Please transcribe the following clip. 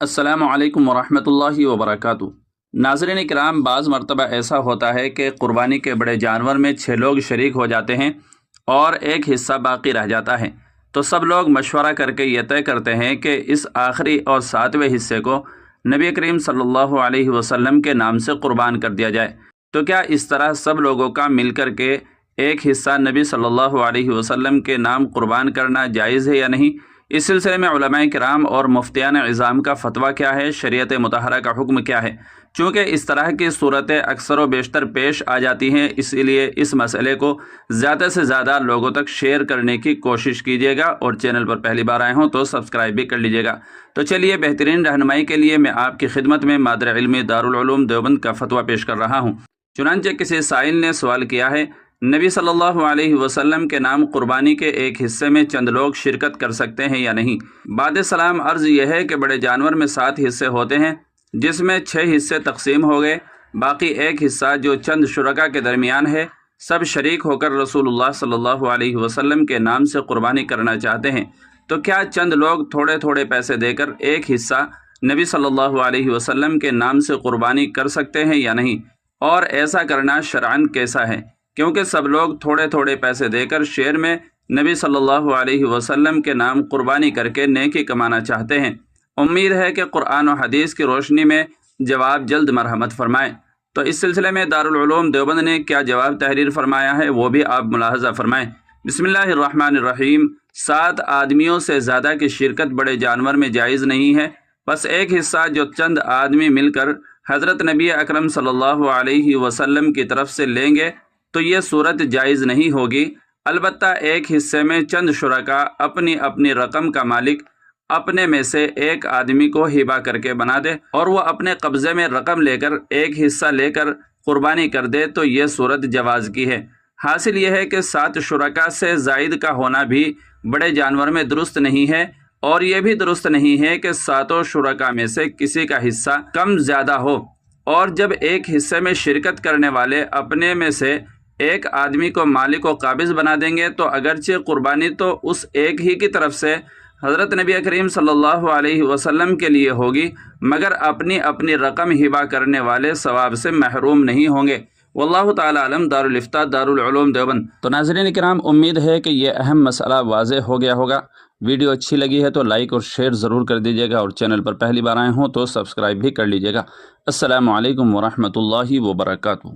السلام علیکم ورحمۃ اللہ وبرکاتہ۔ ناظرین کرام، بعض مرتبہ ایسا ہوتا ہے کہ قربانی کے بڑے جانور میں 6 لوگ شریک ہو جاتے ہیں اور ایک حصہ باقی رہ جاتا ہے، تو سب لوگ مشورہ کر کے یہ طے کرتے ہیں کہ اس آخری اور 7ویں حصے کو نبی کریم صلی اللہ علیہ وسلم کے نام سے قربان کر دیا جائے۔ تو کیا اس طرح سب لوگوں کا مل کر کے ایک حصہ نبی صلی اللہ علیہ وسلم کے نام قربان کرنا جائز ہے یا نہیں؟ اس سلسلے میں علماء کرام اور مفتیان عظام کا فتویٰ کیا ہے، شریعت مطہرہ کا حکم کیا ہے؟ چونکہ اس طرح کی صورتیں اکثر و بیشتر پیش آ جاتی ہیں، اس لیے اس مسئلے کو زیادہ سے زیادہ لوگوں تک شیئر کرنے کی کوشش کیجیے گا، اور چینل پر پہلی بار آئے ہوں تو سبسکرائب بھی کر لیجیے گا۔ تو چلیے، بہترین رہنمائی کے لیے میں آپ کی خدمت میں مادر علمی دارالعلوم دیوبند کا فتویٰ پیش کر رہا ہوں۔ چنانچہ کسی سائل نے سوال کیا ہے، نبی صلی اللہ علیہ وسلم کے نام قربانی کے ایک حصے میں چند لوگ شرکت کر سکتے ہیں یا نہیں؟ بعد سلام عرض یہ ہے کہ بڑے جانور میں 7 حصے ہوتے ہیں، جس میں 6 حصے تقسیم ہو گئے، باقی ایک حصہ جو چند شرکاء کے درمیان ہے، سب شریک ہو کر رسول اللہ صلی اللہ علیہ وسلم کے نام سے قربانی کرنا چاہتے ہیں۔ تو کیا چند لوگ تھوڑے تھوڑے پیسے دے کر ایک حصہ نبی صلی اللہ علیہ وسلم کے نام سے قربانی کر سکتے ہیں یا نہیں؟ اور ایسا کرنا شرعاً کیسا ہے؟ کیونکہ سب لوگ تھوڑے تھوڑے پیسے دے کر شعر میں نبی صلی اللہ علیہ وسلم کے نام قربانی کر کے نیکی کمانا چاہتے ہیں۔ امید ہے کہ قرآن و حدیث کی روشنی میں جواب جلد مرحمت فرمائیں۔ تو اس سلسلے میں دارالعلوم دیوبند نے کیا جواب تحریر فرمایا ہے، وہ بھی آپ ملاحظہ فرمائیں۔ بسم اللہ الرحمن الرحیم۔ 7 آدمیوں سے زیادہ کی شرکت بڑے جانور میں جائز نہیں ہے، بس ایک حصہ جو چند آدمی مل کر حضرت نبی اکرم صلی اللہ علیہ وسلم کی طرف سے لیں گے تو یہ صورت جائز نہیں ہوگی۔ البتہ ایک حصے میں چند شرکاء اپنی اپنی رقم کا مالک اپنے میں سے ایک آدمی کو ہبہ کر کے بنا دے اور وہ اپنے قبضے میں رقم لے کر ایک حصہ لے کر قربانی کر دے تو یہ صورت جواز کی ہے۔ حاصل یہ ہے کہ 7 شرکاء سے زائد کا ہونا بھی بڑے جانور میں درست نہیں ہے، اور یہ بھی درست نہیں ہے کہ 7 شرکاء میں سے کسی کا حصہ کم زیادہ ہو، اور جب ایک حصے میں شرکت کرنے والے اپنے میں سے ایک آدمی کو مالک و قابض بنا دیں گے تو اگرچہ قربانی تو اس ایک ہی کی طرف سے حضرت نبی کریم صلی اللہ علیہ وسلم کے لیے ہوگی، مگر اپنی اپنی رقم ہبہ کرنے والے ثواب سے محروم نہیں ہوں گے۔ واللہ تعالی علم۔ دارالفتاح دارالعلوم دیوبند۔ تو ناظرین کرام، امید ہے کہ یہ اہم مسئلہ واضح ہو گیا ہوگا۔ ویڈیو اچھی لگی ہے تو لائک اور شیئر ضرور کر دیجیے گا، اور چینل پر پہلی بار آئے ہوں تو سبسکرائب بھی کر لیجیے گا۔ السلام علیکم ورحمۃ اللہ وبرکاتہ۔